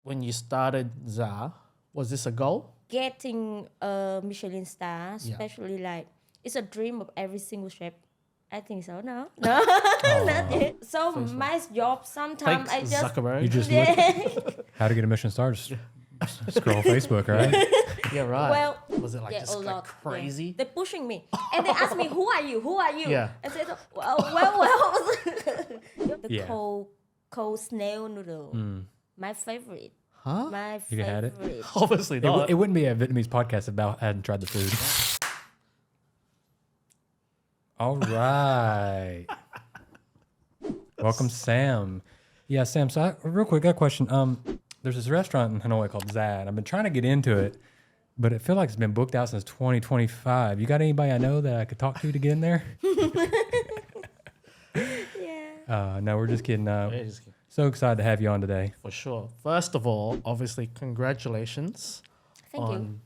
when you started ZA, was this a goal? Getting a Michelin star, Yeah. especially like it's a dream of every single chef. I think so. No, not yet. So my job sometimes Thanks, I just Zuckerberg. You just look how to get a Michelin star. Just scroll Facebook, right? Yeah, right. well, was it like yeah, just a like lot. crazy? Yeah. They're pushing me, and they ask me, "Who are you? Who are you?" Yeah. I said, "Well." The Yeah. cold snail noodle, my favorite. Huh? My You had it? favorite. Obviously not. It wouldn't be a Vietnamese podcast if I hadn't tried the food. All right. Welcome, Sam. Yeah, Sam. So, real quick, I got a question. There's this restaurant in Hanoi called Zad. I've been trying to get into it, but it feels like it's been booked out since 2025. You got anybody I know that I could talk to get in there? Yeah. No, we're just kidding. Yeah, just kidding. So excited to have you on today. For sure. First of all, obviously, congratulations Thank on you.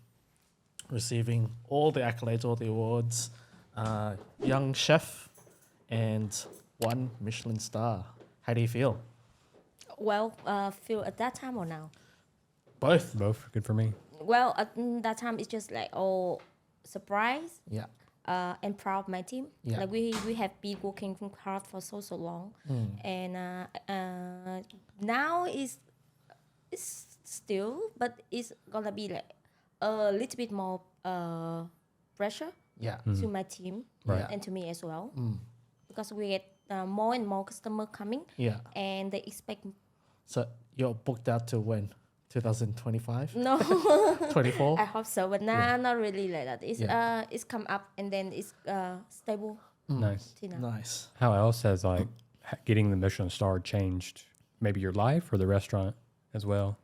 receiving all the accolades, all the awards. Young chef and 1 Michelin star. How do you feel? Well, feel at that time or now? Both. Both good for me. Well, at that time it's just like surprise. Yeah. And proud of my team. Yeah. Like we have been working hard for so long, and now it's still, but it's gonna be like a little bit more pressure Yeah. to my team Right. and to me as well, because we get more and more customer coming, Yeah. and they expect So you're booked out to when? 2025? no. 24? I hope so, but nah, not really like that. It's Yeah. it's come up and then it's stable Nice. till now. Nice. How else has like getting the Michelin star changed maybe your life or the restaurant as well?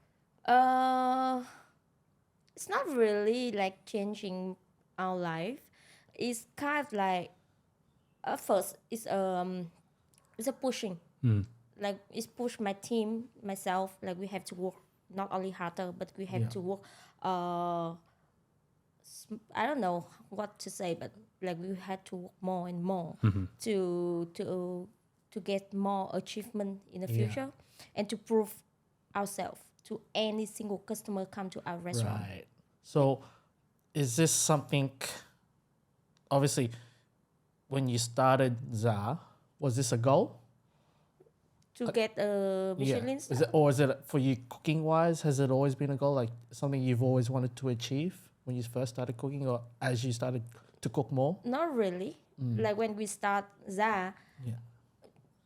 It's not really like changing our life. It's kind of like at first it's a pushing. Like it's push my team, myself. Like we have to work not only harder, but we have Yeah. to work. I don't know what to say, but like we had to work more and more to get more achievement in the Yeah. future, and to prove ourselves to any single customer come to our restaurant. Right. So is this something, obviously, when you started ZA, was this a goal? To get a Michelin Is star. it, or is it for you cooking wise? Has it always been a goal, like something you've always wanted to achieve when you first started cooking, or as you started to cook more? Not really. Like when we start ZA, Yeah.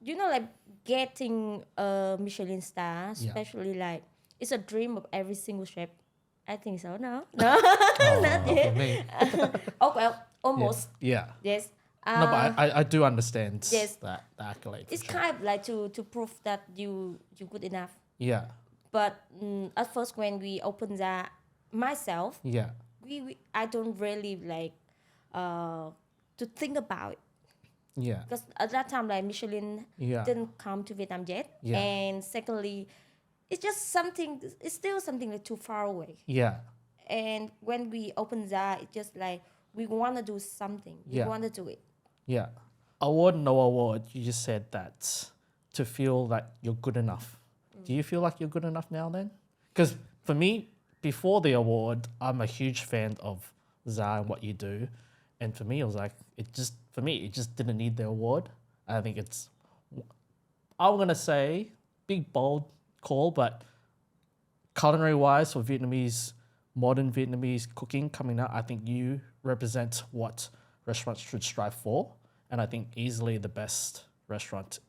you know, like getting a Michelin star, Yeah. especially like it's a dream of every single chef. I think so. No, not yet. For me. Oh well, almost. Yeah. Yes. No, but I do understand yes. that the accolade. for It's sure. kind of like to prove that you good enough. Yeah. But at first when we opened that myself, Yeah. I don't really like to think about it. Yeah. Because at that time, like Michelin Yeah. didn't come to Vietnam yet, Yeah. and secondly, it's just something. It's still something like too far away. Yeah. And when we opened that, it's just like we want to do something. We Yeah. want to do it. Yeah. Award, no award. You just said that to feel that you're good enough. Do you feel like you're good enough now then? Because for me, before the award, I'm a huge fan of ZA and what you do. And for me, it was like, it just didn't need the award. I think it's, I'm going to say, big, bold call, but culinary wise for Vietnamese, modern Vietnamese cooking coming out, I think you represent what restaurants should strive for. And I think easily the best restaurant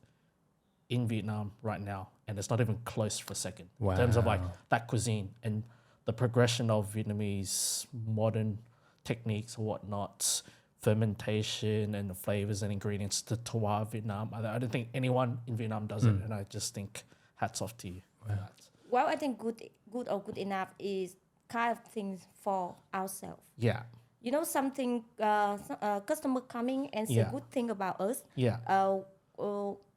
in Vietnam right now. And it's not even close for second. In terms of like that cuisine and the progression of Vietnamese modern techniques or whatnot, fermentation and the flavors and ingredients to terroir Vietnam. I don't think anyone in Vietnam does it. And I just think hats off to you for that. Well, I think good or good enough is kind of things for ourselves. Yeah. You know, something customer coming and say Yeah. good thing about us. Yeah.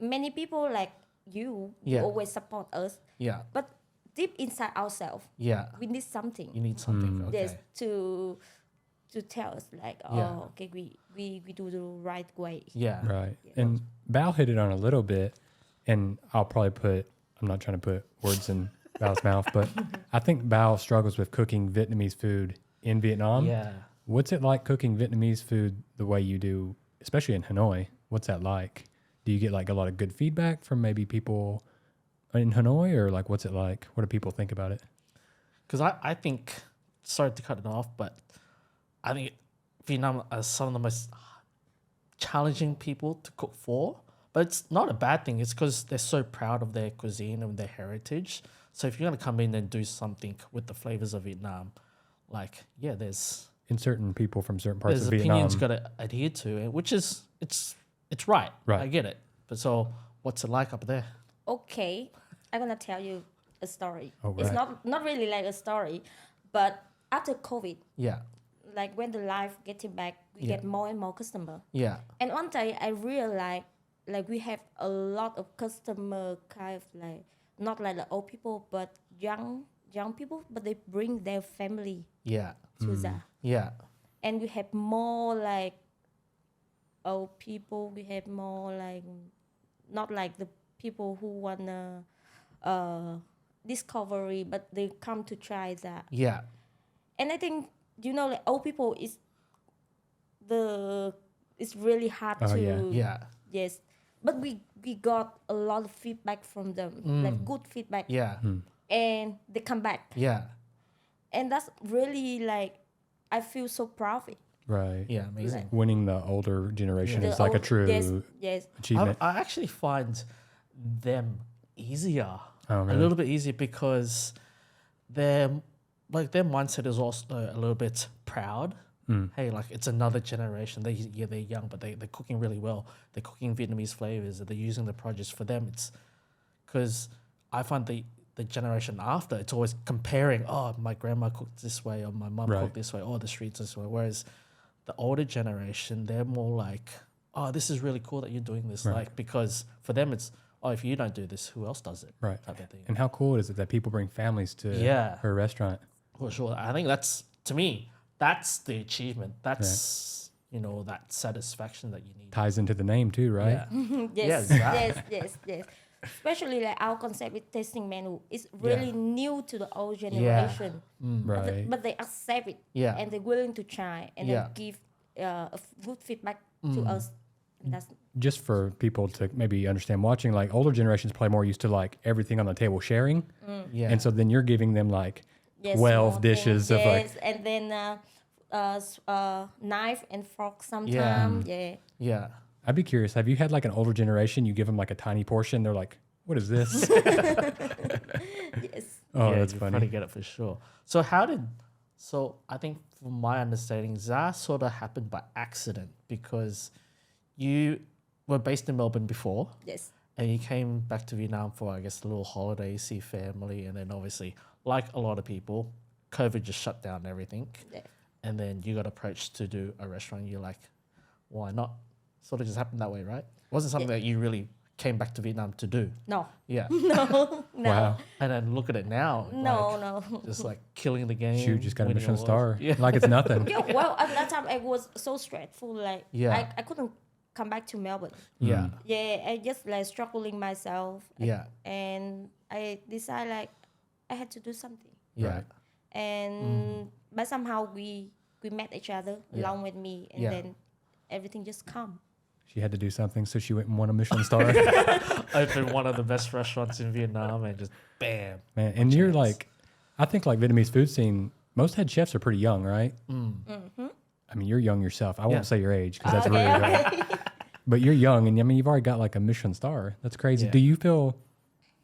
Many people like you Yeah. always support us, Yeah. but deep inside ourselves, Yeah. we need something. You need something. Okay. Yes, to tell us like, Yeah. okay, we do the right way. Yeah. Right. And Bao hit it on a little bit, and I'm not trying to put words in Bao's mouth. But I think Bao struggles with cooking Vietnamese food in Vietnam. Yeah. What's it like cooking Vietnamese food the way you do, especially in Hanoi? What's that like? Do you get like a lot of good feedback from maybe people in Hanoi, or like what's it like? What do people think about it? Because I think, sorry to cut it off, but I think Vietnam are some of the most challenging people to cook for. But it's not a bad thing. It's because they're so proud of their cuisine and their heritage. So if you're going to come in and do something with the flavors of Vietnam, like, yeah, there's In certain people from certain parts there's of Vietnam. opinions got to adhere to, which is, it's right. Right. I get it. But so what's it like up there? Okay, I'm gonna tell you a story. Oh, It's right. not really like a story, but after COVID, Yeah. like when the life getting back, we Yeah. get more and more customer. Yeah. And one day I realized like we have a lot of customer kind of like not like the old people but young people, but they bring their family Yeah. to that. Yeah. And we have more like old people. We have more like not like the people who wanna discovery, but they come to try that. Yeah. And I think like old people it's really hard Oh, to yeah. Yeah. yes, but we got a lot of feedback from them, like good feedback, Yeah. and they come back, Yeah. and that's really like I feel so proud of it. Right. Yeah. Amazing. Winning the older generation The is like a old- true yes, achievement. I actually find them easier, Oh, a really? little bit easier because their mindset is also a little bit proud. Hey, like it's another generation. They're young, but they're cooking really well. They're cooking Vietnamese flavors. They're using the produce. For them, it's because I find the generation after, it's always comparing. Oh, my grandma cooked this way, or my mom Right. cooked this way, or the streets this way. Whereas the older generation, they're more like, oh, this is really cool that you're doing this. Right. Like, because for them, it's, oh, if you don't do this, who else does it? Right. Type of thing. And how cool is it that people bring families to Yeah. her restaurant? For sure. I think that's, to me, that's the achievement. That's, that satisfaction that you need. Ties into the name too, right? Yeah. yes, exactly. yes. Especially like our concept with tasting menu is really Yeah. new to the old generation, Right. but they accept it, Yeah. and they're willing to try and Yeah. then give good feedback to us. That's Just for people to maybe understand watching, like older generations probably more used to like everything on the table sharing. Yeah. And so then you're giving them like 12 small dishes thing, of like, yes, and then knife and fork sometimes. Yeah. Yeah. I'd be curious. Have you had like an older generation, you give them like a tiny portion, they're like, what is this? Yes. Oh, Yeah, that's you funny. probably get it for sure. So I think from my understanding, that sort of happened by accident because you were based in Melbourne before Yes. and you came back to Vietnam for, I guess, a little holiday, see family. And then obviously, like a lot of people, COVID just shut down everything. Yeah. And then you got approached to do a restaurant. You're like, why not? Sort of just happened that way, right? Wasn't something that you really came back to Vietnam to do. No. Yeah. No. Wow. And then look at it now. No. like, No. Just like killing the game. Shoot, just got a winning Michelin star. awards. Yeah. Like it's nothing. Yeah. Well, at that time I was so stressful. Like Yeah. I couldn't come back to Melbourne. Yeah. Yeah. I just like struggling myself. Yeah. And I decided like I had to do something. Yeah. Right. And but somehow we met each other Yeah. along with me, and Yeah. then everything just come. She had to do something, so she went and won a Michelin star. Opened one of the best restaurants in Vietnam and just bam. Man, and you're like, I think like Vietnamese food scene, most head chefs are pretty young, right? I mean, you're young yourself. I Yeah. won't say your age because that's rude. But you're young, and I mean, you've already got like a Michelin star. That's crazy. Yeah. Do you feel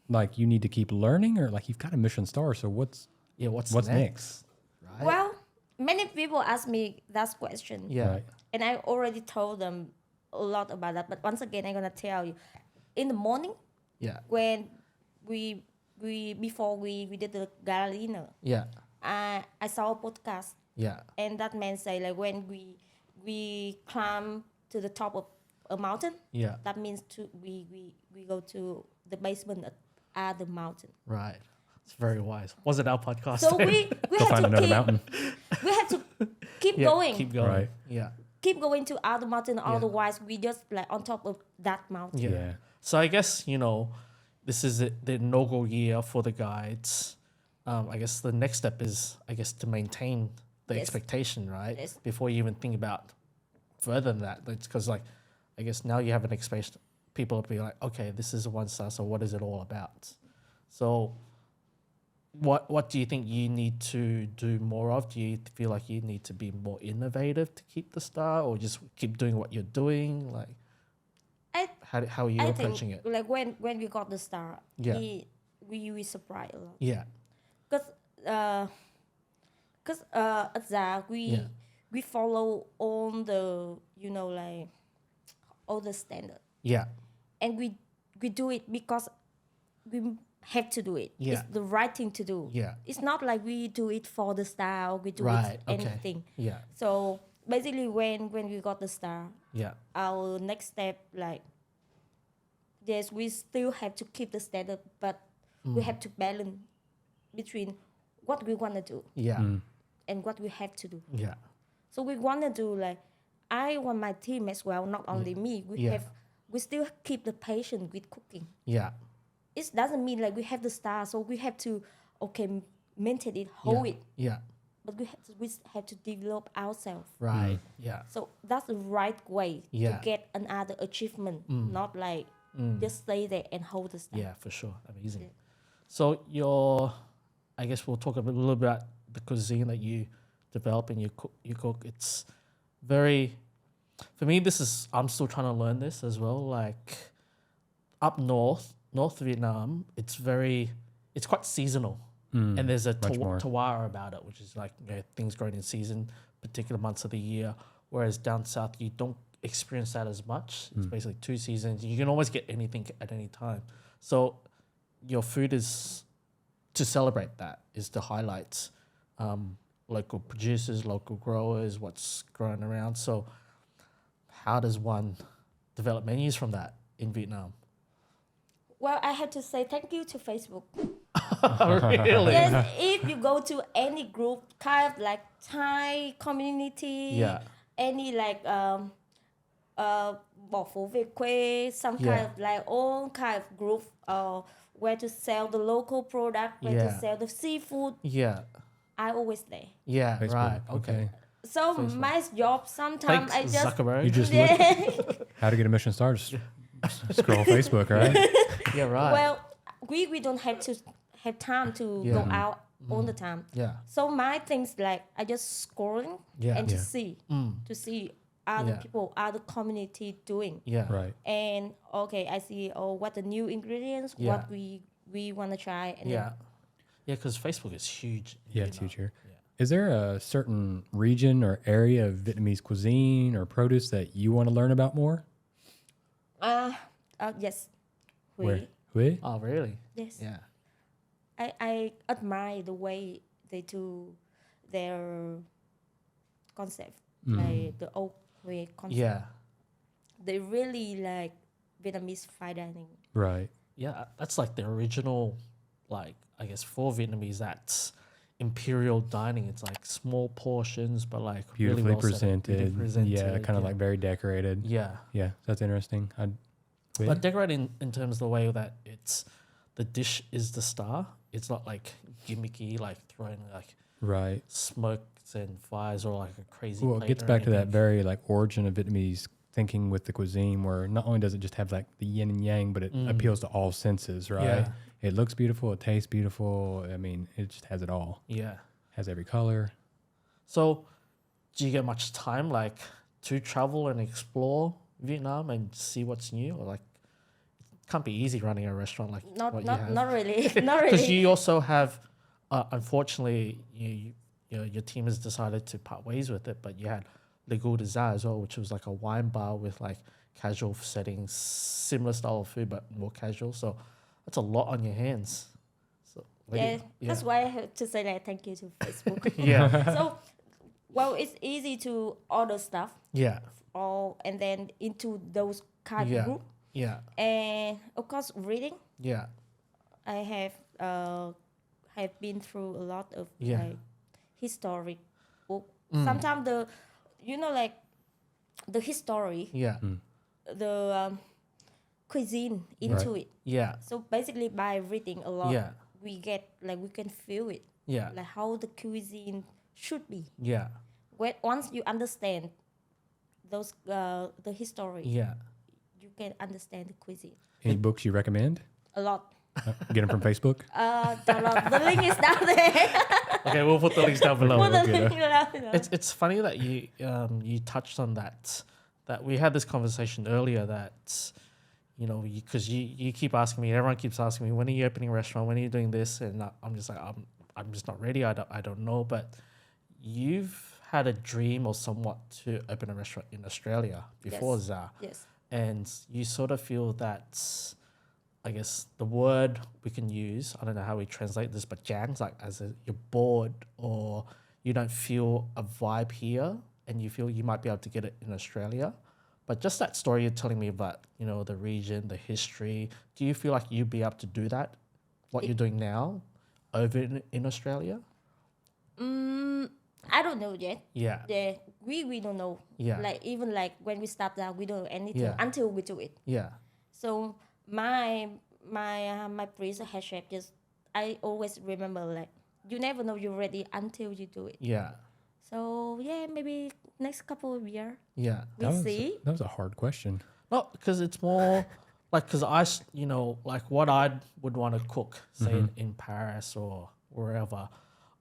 like you need to keep learning, or like you've got a Michelin star? So what's What's next? Right? Well, many people ask me that question, yeah. Right. and I already told them a lot about that. But once again, I'm gonna tell you, in the morning Yeah. when we before we did the gala dinner, Yeah. I saw a podcast, Yeah. and that man say like when we climb to the top of a mountain, Yeah. that means we go to the basement at the mountain. Right. It's very wise. Was it our podcast? So we Go have find to another keep mountain. we have to keep Yeah, going. Keep going. Right. Yeah. Keep going to other mountain. Otherwise, we just like on top of that mountain. Yeah. Yeah. So I guess, this is the inaugural year for the guides. I guess the next step is, I guess, to maintain the Yes. expectation, right? Yes. Before you even think about further than that. Because, like, I guess now you have an expectation. People will be like, okay, this is a 1-star, so what is it all about? So what do you think you need to do more of? Do you feel like you need to be more innovative to keep the star, or just keep doing what you're doing? Like, I how are you I approaching think it? like when we got the star, Yeah. we surprised a lot. Yeah, Cause at Zag Yeah. we follow all the like all the standard, yeah, and we do it because we have to do it. Yeah. It's the right thing to do. Yeah. It's not like we do it for the star or we do Right, it okay. anything. yeah, So basically, when we got the star, yeah, our next step, like, yes, we still have to keep the standard, but we have to balance between what we want to do yeah, and what we have to do. yeah, So we want to do, like, I want my team as well, not only me. Yeah. We still keep the passion with cooking. yeah, It doesn't mean like we have the star, so we have to maintain it, hold yeah, it, yeah, but we have to develop ourselves. right, yeah, So that's the right way Yeah. to get another achievement, not like just stay there and hold the star. yeah, for sure, amazing. So I guess we'll talk a little bit about the cuisine that you develop and you cook. It's very, for me, I'm still trying to learn this as well. Like, up north Vietnam, it's quite seasonal. And there's a much more. terroir about it, which is like, things grown in season, particular months of the year. Whereas down south, you don't experience that as much. It's basically 2 seasons. You can always get anything at any time. So your food is to celebrate that, is to highlight local producers, local growers, what's growing around. So how does one develop menus from that in Vietnam? Well, I have to say thank you to Facebook. Really? Yes, if you go to any group, kind of like Thai community, Yeah. any like bỏ phố về quê, some kind Yeah. of like all kind of group, where to sell the local product, where to Yeah. sell the seafood. Yeah. I always there. Yeah. Facebook, Right. Okay. okay. So my job sometimes Thanks, I just Zuckerberg. You just look how to get a Michelin Star. Just scroll Facebook, right? Yeah. Right. well, we don't have to have time to go Yeah. out all the time. yeah. So my things like I just scrolling Yeah. and Yeah. to see other Yeah. people, other community doing. Yeah. Right. And okay, I see what the new ingredients, Yeah. what we want to try, and Yeah. Yeah. Because Facebook is huge. in Yeah, it's Vietnam. huge here. Is there a certain region or area of Vietnamese cuisine or produce that you want to learn about more? yes, Where? Hue? Oh, really? yes. Yeah. I admire the way they do their concept, like the old way concept. Yeah. They really like Vietnamese fine dining. Right. Yeah. That's like the original, like, I guess for Vietnamese, that's imperial dining. It's like small portions, but like Beautifully really well set up, presented. beautifully presented. Yeah, kind of yeah. like very decorated. Yeah. Yeah, that's interesting. Hue? But decorating in terms of the way that it's the dish is the star. It's not like gimmicky, like throwing like Right. smokes and fires or like a crazy. Well, it plate gets or back to that anything. very like origin of Vietnamese thinking with the cuisine, where not only does it just have like the yin and yang, but it appeals to all senses, right? Yeah. It looks beautiful, it tastes beautiful. I mean, it just has it all. Yeah. Has every color. So, do you get much time like to travel and explore Vietnam and see what's new? Or like, it can't be easy running a restaurant like Not what not you have. not really, not Because really. you also have, unfortunately, your team has decided to part ways with it. But you had Le Goût de Ça as well, which was like a wine bar with like casual settings, similar style of food but more casual. So that's a lot on your hands. So Yeah, that's why I have to say that thank you to Facebook. yeah, So, well, it's easy to order stuff, yeah, and then into those kind Yeah. of group, yeah, and of course reading. yeah, I have been through a lot of Yeah. like historic book. Sometimes like the history, yeah, the cuisine into Right. it. Yeah. So basically, by reading a lot, Yeah. we get like we can feel it, Yeah. like how the cuisine should be. Yeah. Once you understand those the history, Yeah. you can understand the cuisine Any books you recommend? a lot. Get them from Facebook. Download. The link is down there. Okay, we'll put the links down below. Put the okay, link down below. It's funny that you touched on that we had this conversation earlier that because you keep asking me, everyone keeps asking me, when are you opening a restaurant, when are you doing this, and I'm just like I'm just not ready. I don't know, but you've had a dream or somewhat to open a restaurant in Australia before Yes. ZA, Yes. and you sort of feel that, I guess the word we can use, I don't know how we translate this, but jangs, like you're bored or you don't feel a vibe here and you feel you might be able to get it in Australia. But just that story you're telling me about, the region, the history, do you feel like you'd be able to do that, what you're doing now, over in Australia? I don't know yet. Yeah. We don't know. Yeah. Like even like when we start that, we don't know anything Yeah. until we do it. Yeah. So my priest head chef I always remember like you never know you're ready until you do it. Yeah. So yeah, maybe next couple of years Yeah. we see. That was a hard question. Not because it's more like, because like what I would want to cook, say in Paris or wherever,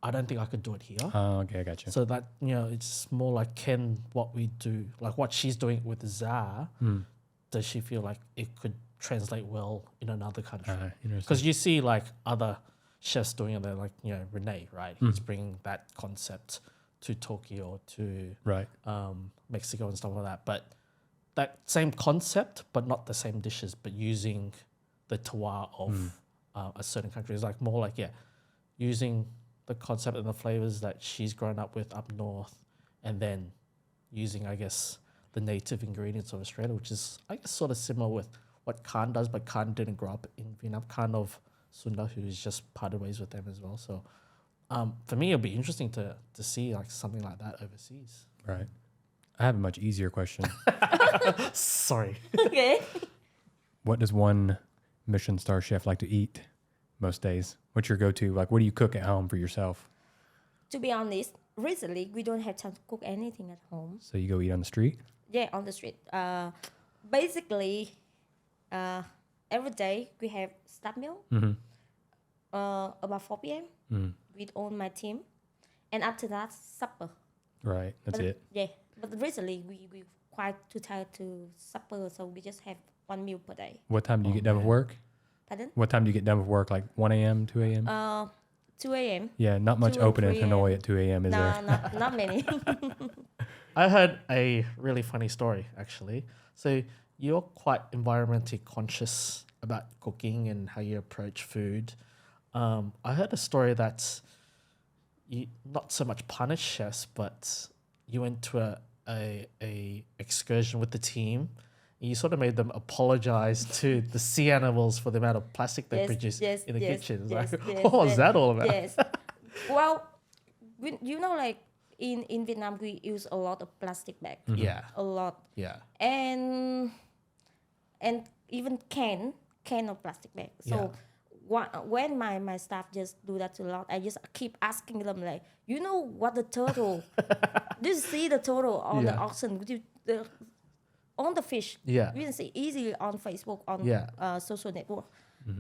I don't think I could do it here. Oh, okay, I got you. So that, it's more like, can what we do, like what she's doing with ZA, does she feel like it could translate well in another country? Interesting. Because you see like other chefs doing it, they're like, Renee, right? He's bringing that concept to Tokyo, to Right. Mexico and stuff like that. But that same concept, but not the same dishes, but using the terroir of a certain country. It's like more like, using the concept and the flavors that she's grown up with up north, and then using, I guess, the native ingredients of Australia, which is, I guess, sort of similar with what Khan does, but Khan didn't grow up in Vietnam. Khan of Sunda, who is just parted ways with them as well. So for me, it'll be interesting to see like something like that overseas. Right. I have a much easier question. Sorry. Okay. What does one Michelin star chef like to eat most days? What's your go-to? Like, what do you cook at home for yourself? To be honest, recently we don't have time to cook anything at home. So you go eat on the street? Yeah, on the street. Basically, every day we have start meal. About 4 p.m. With all my team, and after that supper. Right. That's it. Yeah, but recently we quite too tired to supper, so we just have one meal per day. What time do you get done with work? Pardon? What time do you get done with work? Like 1 a.m., 2 a.m.? 2 a.m. Yeah, not much 2 and open in 3 Hanoi at 2 a.m., is No, there? not many. I heard a really funny story, actually. So you're quite environmentally conscious about cooking and how you approach food. I heard a story that you not so much punish chefs, but you went to a excursion with the team. And you sort of made them apologize to the sea animals for the amount of plastic they produce in the kitchen. It's like, what was that all about? Yes. Well, like in Vietnam, we use a lot of plastic bag. Yeah. A lot. Yeah. And even can of plastic bag. So when my staff just do that a lot, I just keep asking them like, what the turtle? Do you see the turtle on the auction? On the fish? Yeah. You can see easily on Facebook, on social network.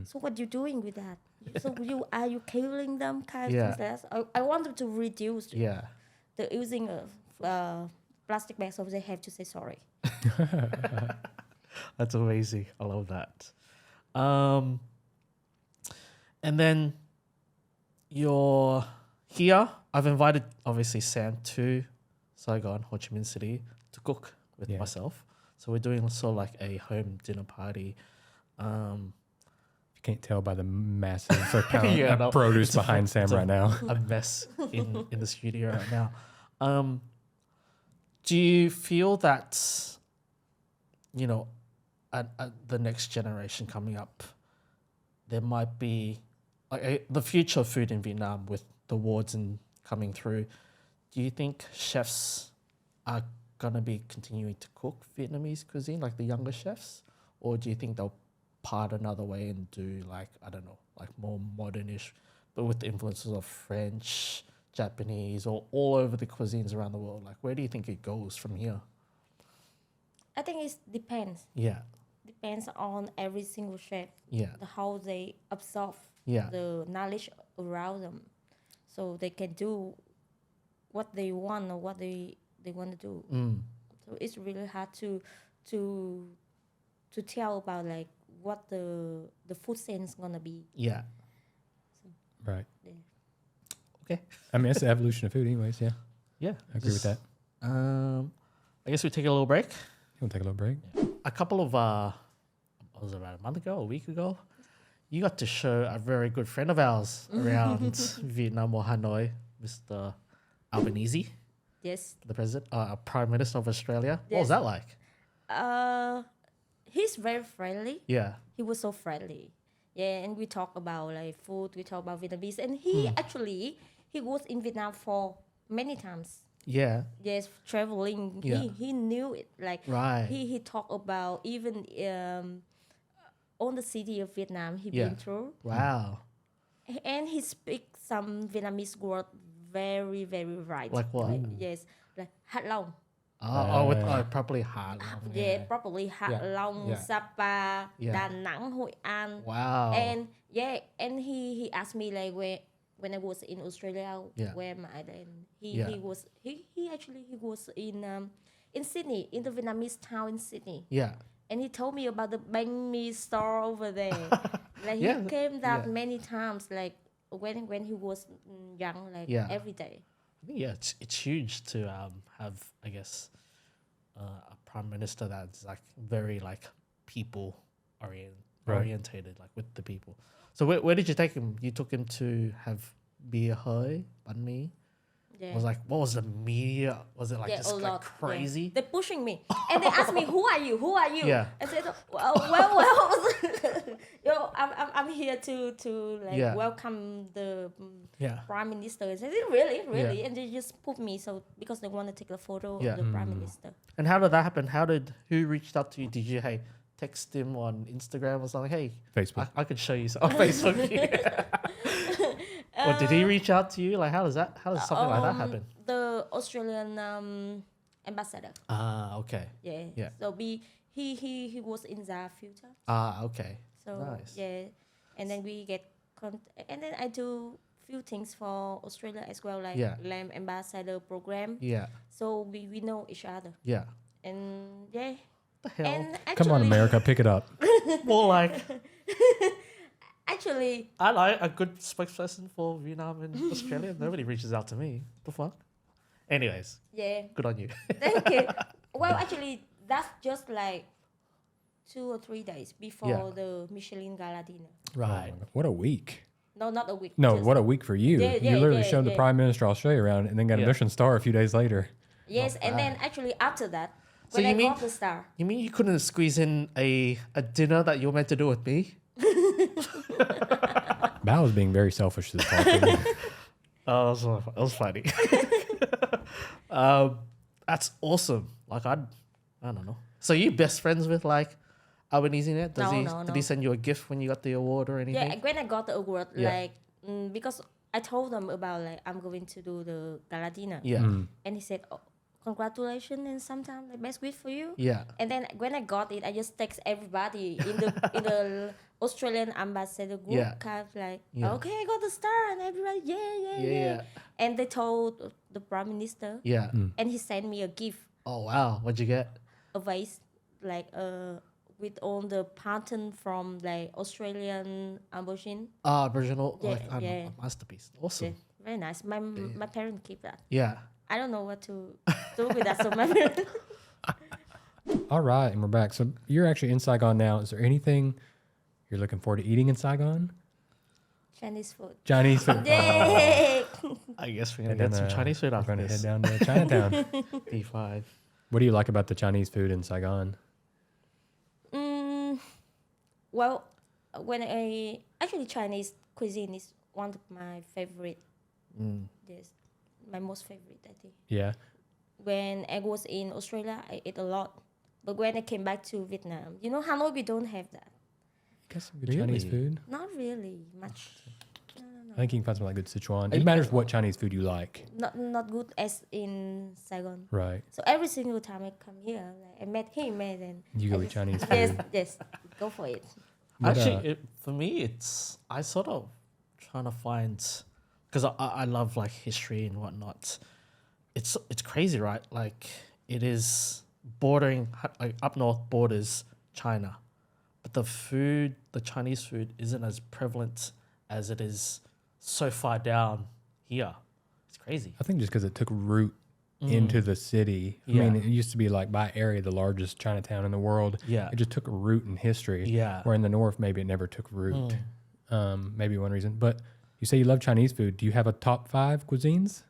So what you doing with that? So are you killing them? Kind of things like that. I want them to reduce the using of plastic bags, so they have to say sorry. That's amazing. I love that. And then you're here. I've invited, obviously, Sam to Saigon, Ho Chi Minh City, to cook with myself. So we're doing sort of like a home dinner party. You can't tell by the massive no, produce behind Sam right now. A mess in the studio right now. Do you feel that, at the next generation coming up, there might be like the future of food in Vietnam with the awards and coming through? Do you think chefs are gonna be continuing to cook Vietnamese cuisine, like the younger chefs, or do you think they'll part another way and do like, I don't know, like more modernish, but with the influences of French, Japanese, or all over the cuisines around the world? Like, where do you think it goes from here? I think it depends. Yeah, Depends on every single chef, yeah, how they absorb yeah, the knowledge around them, so they can do what they want or what they want to do. So it's really hard to to tell about like what the food sense gonna be. yeah. Right. Yeah. Okay. I mean, it's the evolution of food, anyways. Yeah, Yeah, I agree with that. I guess we take a little break. You want to take a little break? A couple of what was it, about a month ago, a week ago, you got to show a very good friend of ours around Vietnam or Hanoi, Mr. Albanese, Yes. the president, Prime Minister of Australia. What was Yes. that like? He's very friendly. Yeah, He was so friendly. Yeah, and we talk about like food. We talk about Vietnamese, and he actually he was in Vietnam for many times. yeah, Yes, traveling. Yeah. He knew it. Like right. he talked about even on the city of Vietnam he Yeah. been through, Wow. and he speaks some Vietnamese word very very right. Like what? Yes, like hat long. Probably hard. Yeah, probably Hạ Yeah. Long, Yeah. Sapa, Yeah. Đà Nẵng, Hội An. Wow. And he asked me like when I was in Australia, Yeah. where am I then? Yeah. He was in Sydney, in the Vietnamese town in Sydney. Yeah. And he told me about the banh mi store over there. Like he Yeah, came that yeah. many times, like when he was young, like Yeah. every day. I think, yeah, it's huge to have, I guess, a prime minister that's like very like people orientated, like with the people. So where did you take him? You took him to have bia hơi, banh mi. Yeah. Was like, what was the media? Was it like Yeah, just a like lot. crazy? Yeah. They're pushing me, and they ask me, "Who are you? Who are you?" Yeah. I said, well, I'm here to like Yeah. welcome the Yeah. prime minister. I said, really, and they just put me because they want to take a photo Yeah. of the prime minister. And how did that happen? Who reached out to you? Did you text him on Instagram or something? Hey, Facebook. I could show you on Facebook. Or did he reach out to you? Like, how does something like that happen? The Australian ambassador. Ah, okay. Yeah. Yeah. So he was in there a few times. Ah, okay. So Nice. yeah, and then we get and then I do few things for Australia as well, like Yeah. Lamb Ambassador program. Yeah. So we know each other, Yeah. and yeah, The hell? and actually, Come on, America, pick it up. More like, actually, I like a good spokesperson for Vietnam and Australia. Nobody reaches out to me. The fuck? Anyways, yeah, good on you. thank you. Well, actually, that's just like 2 or 3 days before Yeah. the Michelin Gala dinner. Right. What a week. No, not a week. No, just- what a week for you. Yeah, you yeah, literally yeah, showed the yeah. Prime Minister of Australia around and then got a Yeah. Michelin star a few days later. Yes, Not and then bad. actually after that, So when you I mean- got the star, You mean you couldn't squeeze in a dinner that you were meant to do with me? Bao was being very selfish this podcast. Oh, that was funny. That's awesome. Like I don't know. So you best friends with like Albanese net? No, Did he send you a gift when you got the award or anything? yeah, when I got the award, Yeah. like because I told them about like I'm going to do the gala dinner, Yeah. and he said, "Oh, congratulations and sometimes the best wish for you." Yeah. And then when I got it, I just text everybody in the Australian ambassador group, Yeah. kind of like, Yeah. "Okay, I got the star," and everybody, yeah. Yeah. And they told the prime minister, Yeah. and he sent me a gift, Oh wow. What'd you get? a vase, like with all the pattern from like Australian aborigine. Original. Yeah, Like I don't know, yeah. a masterpiece. Yeah, Awesome. very nice. My parents keep that. Yeah. I don't know what to do with that. So my parents. All right, and we're back. So you're actually in Saigon now. Is there anything you're looking forward to eating in Saigon? Chinese food. Chinese food. Yay! I guess we're gonna Head get some down, Chinese food We're after going to head this. down to Chinatown. P5. What do you like about the Chinese food in Saigon? Well, actually Chinese cuisine is one of my favorite. Yes, my most favorite, I think. Yeah. When I was in Australia, I ate a lot, but when I came back to Vietnam, Hanoi, we don't have that. Got some good Chinese Really? food. Not really much. I think you can find some like good Sichuan. It matters what Chinese food you like. Not good as in Saigon. Right. So every single time I come here, like I met him and then You go I eat Chinese Yes, food. yes, go for it. But, Actually, for me, I sort of trying to find, because I love like history and whatnot. It's crazy, right? Like it is bordering, like up north borders China, but the Chinese food isn't as prevalent as it is so far down here. It's crazy. I think just because it took root into the city. I mean, it used to be like by area the largest Chinatown in the world. Yeah. It just took root in history. Yeah. Where in the north maybe it never took root. Maybe one reason. But you say you love Chinese food. Do you have a top 5 cuisines?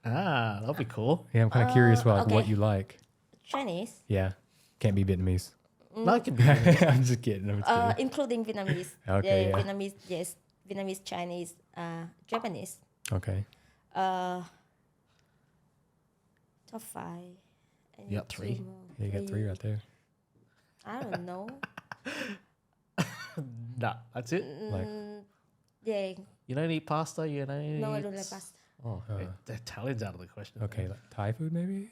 Ah, that'll be cool. Yeah, I'm kind of curious about what okay. you like. Chinese, Yeah, can't be Vietnamese. No, it can be. I'm just kidding. I'm just kidding. including Vietnamese. Okay, yeah. Vietnamese, yes, Vietnamese, Chinese, Japanese. Okay. Top 5. I You got need 3. 2 more. Yeah, you got 3 right there. I don't know. Nah, that's it. Like, Yeah, You don't eat pasta. You don't eat. no, I don't like pasta. Oh, the Italian's out of the question. okay, like Thai food maybe?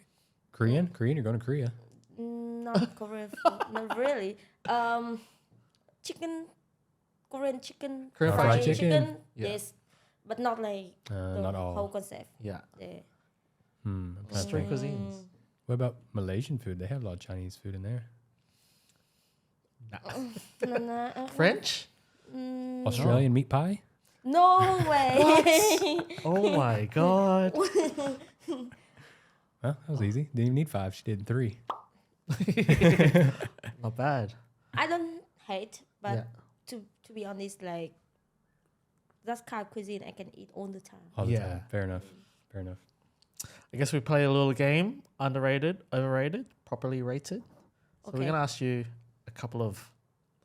Korean? Korean, you're going to Korea. Not Korean food, not really. Chicken, Korean chicken, Korean fried chicken? Yeah. yes, but not like the not all. whole concept. Yeah. Yeah. I'm trying to Street think. cuisines. What about Malaysian food? They have a lot of Chinese food in there. Nah. French? Australian meat pie? No way. Oh my god. Well, that was easy. Didn't even need 5. She did 3. Not bad. I don't hate, but Yeah. to be honest, like that's kind of cuisine I can eat all the time. All the Yeah. time. Fair enough. Fair enough. I guess we play a little game. Underrated, overrated, properly rated. So we're Okay. gonna ask you a couple of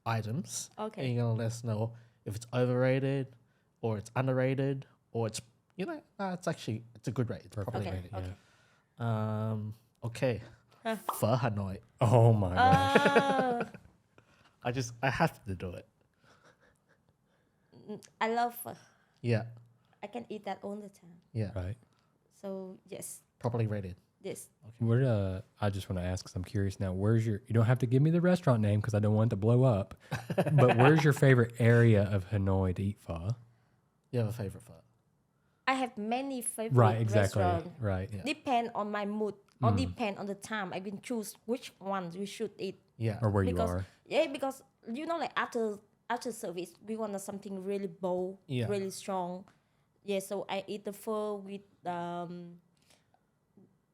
items. Okay. And you're gonna let us know if it's overrated or it's underrated or it's it's a good rate. It's properly Okay. rated. Okay. Okay. Pho Hanoi. Oh my gosh. I have to do it. I love pho. Yeah. I can eat that all the time. Yeah. Right. So yes, Properly rated. yes. Where I just want to ask because I'm curious now. Where's you don't have to give me the restaurant name because I don't want it to blow up. But where's your favorite area of Hanoi to eat pho? You have a favorite pho? I have many favorite Right, exactly. restaurants. Right. Yeah. Depend on my mood or depend on the time. I can choose which ones we should eat. Yeah. Or where because, you are. Yeah, because like after service, we want something really bold, Yeah. really strong. Yeah, so I eat the pho with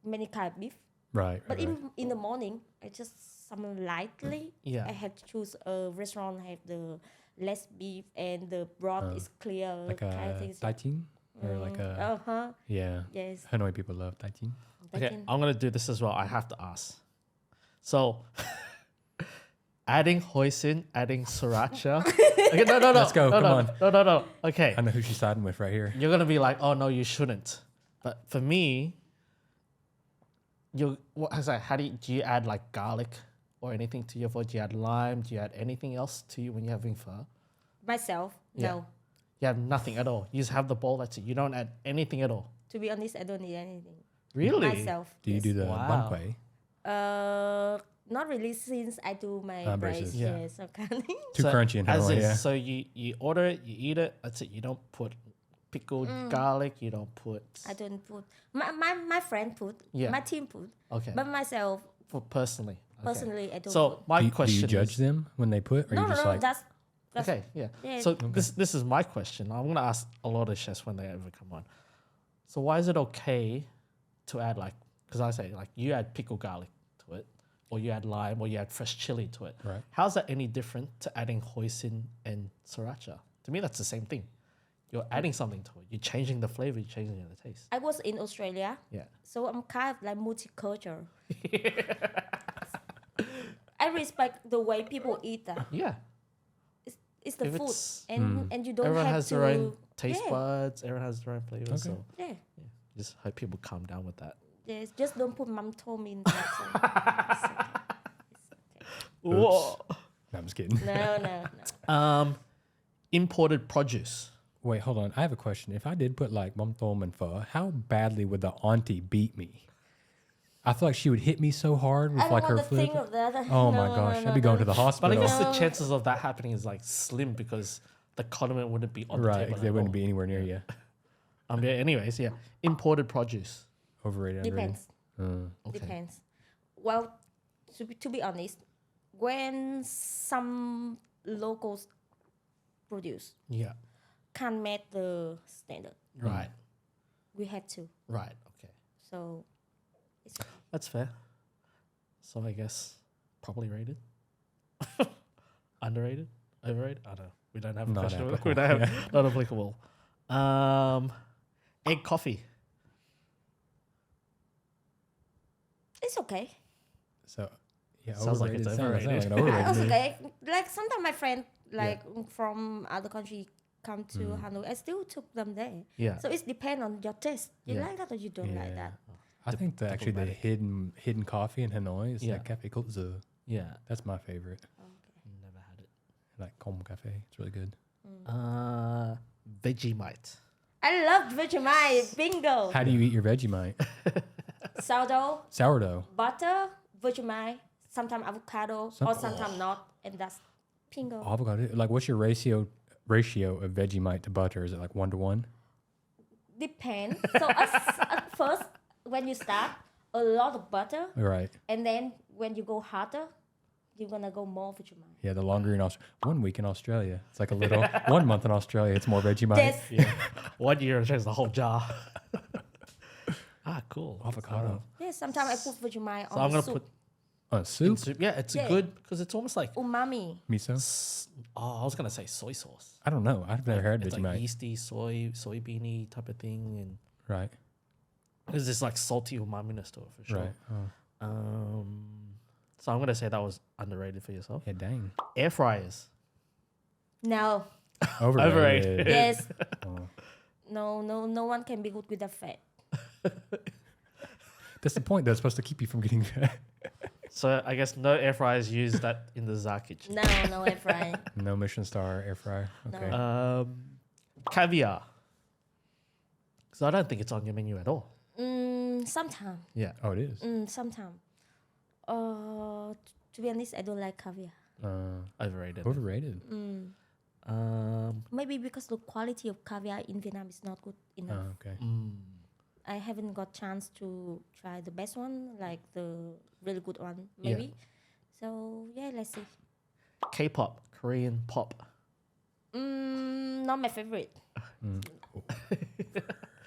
many kind of beef. Right. But right. in the morning, I just some lightly. Yeah. I have to choose a restaurant have the less beef and the broth is clear. Like kind of a things. tai chin? Or like a... Yeah. Yes. Hanoi people love tai chin. Okay, I'm gonna do this as well. I have to ask. So, adding hoisin, adding sriracha. Okay, no. Let's go, come on. No. Okay, I know who she's siding with right here. you're gonna be like, oh no, you shouldn't. But for me, do you add like garlic or anything to your pho? Do you add lime? Do you add anything else to you when you're having pho? Myself, Yeah. no. You have nothing at all. You just have the bowl. That's it. You don't add anything at all. To be honest, I don't need anything. Really? Myself. Do you yes. do the Wow. bun quay? Not really since I do my braces. braces. Yeah. Yes, so kind of. Too crunchy in as Hanoi, is, yeah. So you order it, you eat it. That's it. You don't put pickled garlic. You don't put. I don't put. My friend put. Yeah. My team put. Okay. But myself, For personally. Okay. personally, I don't So put. my Do question you judge is, them when they put? Or No, you just like... that's okay, yeah. Yeah. So this is my question. I'm gonna ask a lot of chefs when they ever come on. So why is it okay to add like? Because I say like you add pickled garlic to it, or you add lime, or you add fresh chili to it. Right. How's that any different to adding hoisin and sriracha? To me, that's the same thing. You're adding something to it. You're changing the flavor. You're changing the taste. I was in Australia, Yeah. so I'm kind of like multicultural. I respect the way people eat that. Yeah. It's the If food, it's- and you don't Everyone have has to. their own taste yeah, buds. Everyone has their own flavor. Okay. So Yeah, just hope people calm down with that. yes. Just don't put mum tom in that. So it's okay. Whoa. Nah, I'm just kidding. No. Imported produce. Wait, hold on. I have a question. If I did put like mom tom and pho, how badly would the auntie beat me? I feel like she would hit me so hard with I don't like want her to flip. think of that. Oh my No, gosh, no, I'd be no, going to no. the hospital. But I guess No. the chances of that happening is like slim because the condiment wouldn't be on the Right, table. they at wouldn't all. be anywhere near you. Yeah, anyways, yeah. Imported produce. Overrated, underrated. Depends. Okay. Depends. Well, to be honest, when some locals produce Yeah. can't meet the standard, Right. we had to. Right. Okay. So it's okay. That's fair. So I guess probably rated. Underrated? Overrated? I don't know. We don't have a Not question. We applicable, don't have not applicable. Egg coffee. It's okay. So, yeah, Sounds like overrated. it's Sounds overrated. like an overrated. It's to me. okay. Like sometimes my friend from other country come to Hanoi, I still took them there. Yeah. So it depends on your taste. You Yeah. like that or you don't like that. I think that actually the hidden coffee in Hanoi is Yeah. like Cafe Côte d'Azur. Yeah. That's my favorite. Never had it. Like Comme Cafe. It's really good. Vegemite. I love Vegemite. Bingo. How do you eat your Vegemite? Sourdough, Sourdough. butter, Vegemite, sometimes avocado, or sometimes not. And that's bingo. Avocado. Like, what's your ratio of Vegemite to butter? Is it like 1-to-1? Depends. So at first, when you start, a lot of butter. Right. And then when you go harder, you're going to go more Vegemite. Yeah, the longer in Australia. 1 week in Australia. It's like a little, 1 month in Australia, it's more Vegemite. Yes. Yeah. 1 year, it's the whole jar. Cool. Avocado. Yes, sometimes I put Vegemite So on I'm the gonna soup. put On soup? soup. Yeah, it's Yeah. good because it's almost like Umami. Miso? I was gonna say soy sauce. I don't know. I've never heard It's Vegemite. like yeasty soybeany type of thing, and Right. there's this like salty umaminess to it for sure. Right. Oh. So I'm gonna say that was underrated for yourself. Yeah, dang. Air fryers. No. Overrated. Yes. Oh. No one can be good with the fat. That's the point. That's supposed to keep you from getting fat. So I guess no air fryers used that in the Zar kitchen. No air frying. No Michelin Star air fryer. Okay. Caviar. Because I don't think it's on your menu at all. Sometimes. Yeah. Oh, it is. Sometimes. To be honest, I don't like caviar. Overrated. Overrated. Maybe because the quality of caviar in Vietnam is not good enough. Oh, okay. I haven't got chance to try the best one, like the really good one, maybe. So yeah, let's see. K-pop, Korean pop. Not my favorite.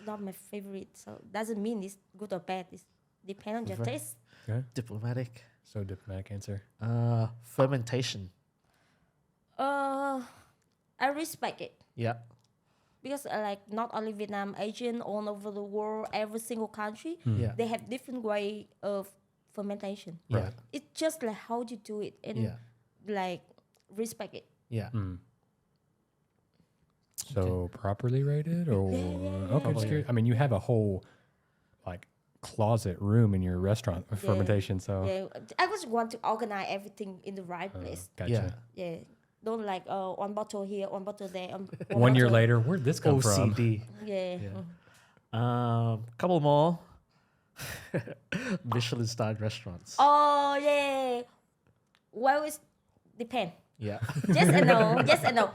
Not my favorite. So doesn't mean it's good or bad. It depends on your taste. Okay. Diplomatic. So diplomatic answer. Fermentation. I respect it Yeah. because like not only Vietnam, Asian, all over the world, every single country, Yeah. they have different way of fermentation. Yeah. It's just like how you do it and Yeah. like respect it. Yeah. So properly rated or okay, just curious. I mean, you have a whole like closet room in your restaurant of fermentation. So Yeah, I just want to organize everything in the right place. gotcha. Yeah, don't like one bottle here, one bottle there. One year bottle- later, where'd this come from? OCD. Yeah. Couple more. Michelin Starred restaurants. Oh yeah. Well, it depend. Yeah. Yes and no. Yes and no.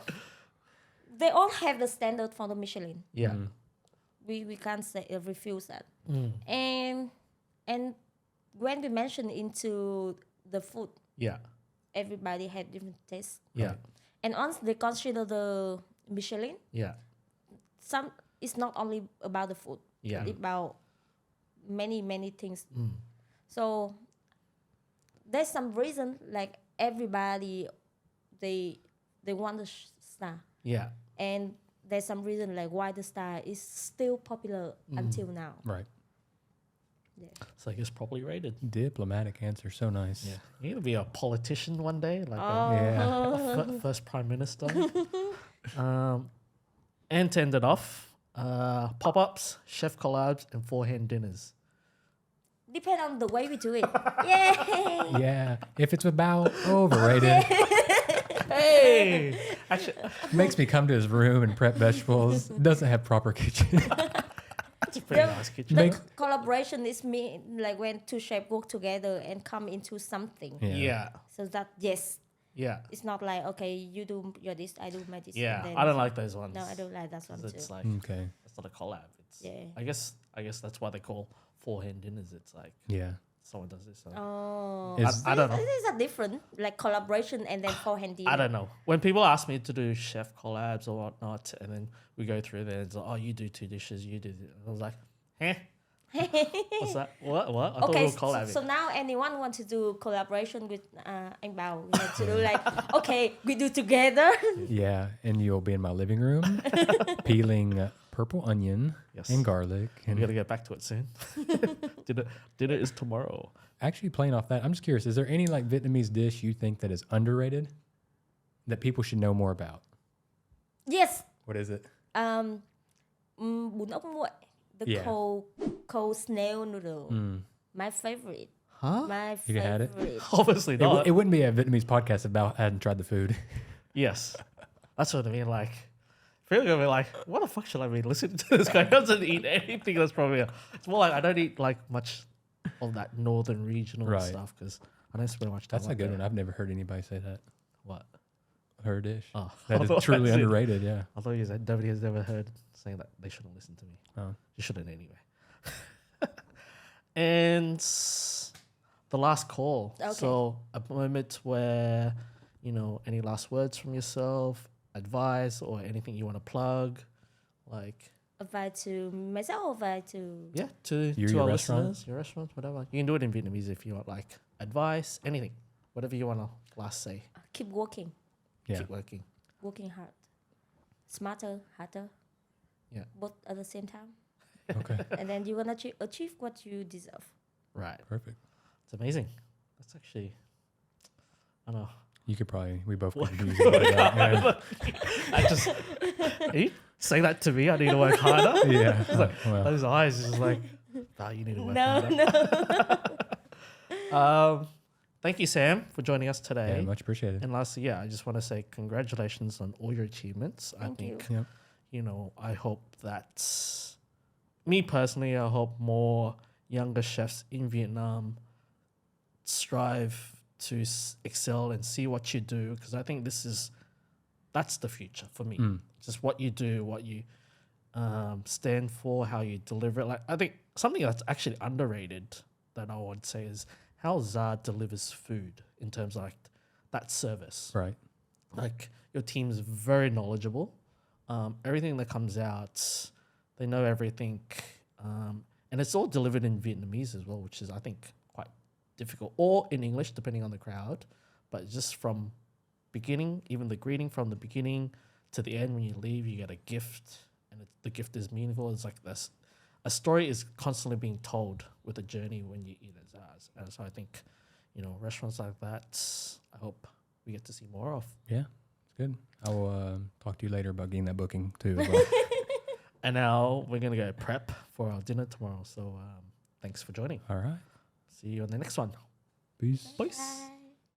They all have the standard for the Michelin. Yeah. We can't say refuse that. And when we mention into the food, Yeah. everybody had different tastes. Yeah. And once they consider the Michelin, Yeah. it's not only about the food. Yeah. It's about many things. So there's some reason like everybody they want the star, Yeah. and there's some reason like why the star is still popular until now. Right. So I guess probably rated. Diplomatic answer. So nice. Yeah. You're gonna be a politician one day, like Yeah. first prime minister. And to end it off, pop-ups, chef collabs, and forehand dinners. Depend on the way we do it. Yay! Yeah. If it's about overrated. Hey, actually, Makes me come to his room and prep vegetables. Doesn't have proper kitchen. it's a pretty The- nice kitchen. The Make- collaboration is me like when two chefs work together and come into something. Yeah, So that yes, yeah, it's not like okay, you do your this, I do my this. and yeah. then- I don't like those ones. No, I don't like that one 'Cause too. it's like Okay. it's not a collab. It's Yeah. I guess that's why they call forehand dinners. It's like Yeah. someone does this. Oh, Is- I don't know. These are different, like collaboration and then forehand dinner. I don't know. When people ask me to do chef collabs or whatnot, and then we go through there, it's like, oh, you do 2 dishes, you do. I was like, eh? What's that? What? I thought we Okay, were collabing. so now anyone want to do collaboration with anh Bao, we have to do like okay, we do together. Yeah, and you'll be in my living room peeling purple onion Yes. and garlic. we And gotta get back to it soon. dinner is tomorrow. actually, playing off that, I'm just curious: is there any like Vietnamese dish you think that is underrated that people should know more about? Yes, What is it? bún ốc nguội, the Yeah. cold snail noodle, Mm. my favorite. Huh? My You had it? favorite. Obviously It, w- not. it wouldn't be a Vietnamese podcast about hadn't tried the food. Yes, that's what I mean. Like, I feel like I'll be like, what the fuck should I be listening to? This guy doesn't eat anything. That's probably. It's more like I don't eat like much of that northern regional Right. stuff because I don't spend much time. That's a like good that. one. I've never heard anybody say that. What? Her dish. Oh, That I is thought truly that's it. underrated. Yeah. I thought you said nobody has ever heard saying that they shouldn't listen to me. Oh. You shouldn't anyway. And the last call. Okay. So a moment where, any last words from yourself, advice, or anything you want to plug, like Advice to myself or advice to to Your our restaurant? listeners, your restaurant, whatever. You can do it in Vietnamese if you want, like advice, anything, whatever you want to last say. keep working, Yeah. Keep working. working hard, smarter, harder. Yeah. Both at the same time, Okay. and then you're gonna achieve what you deserve. Right. Perfect. It's amazing. That's actually, I don't know. You could probably. We both could use Work it. Yeah. I just, are you saying that to me? I need to work harder. Yeah. Well, Those eyes is like, oh, you need to work harder. No. Thank you, Sam, for joining us today. yeah, much appreciated. And lastly, yeah, I just want to say congratulations on all your achievements. Thank I think, Yep. I hope that, me personally, I hope more younger chefs in Vietnam strive to excel and see what you do, because I think that's the future for me. Just what you do, what you stand for, how you deliver it. Like, I think something that's actually underrated that I would say is how Zard delivers food in terms of like that service. Right. Like, your team's very knowledgeable. Everything that comes out, they know everything. And it's all delivered in Vietnamese as well, which is, I think, quite difficult. Or in English, depending on the crowd. But just from beginning, even the greeting from the beginning to the end, when you leave, you get a gift. And the gift is meaningful. It's like this. A story is constantly being told with a journey when you eat at Zars. And so I think, restaurants like that, I hope we get to see more of. Yeah. It's good. I will talk to you later about getting that booking too. As well. And now we're going to go prep for our dinner tomorrow. So thanks for joining. All right. See you on the next one. Peace. Peace. Bye.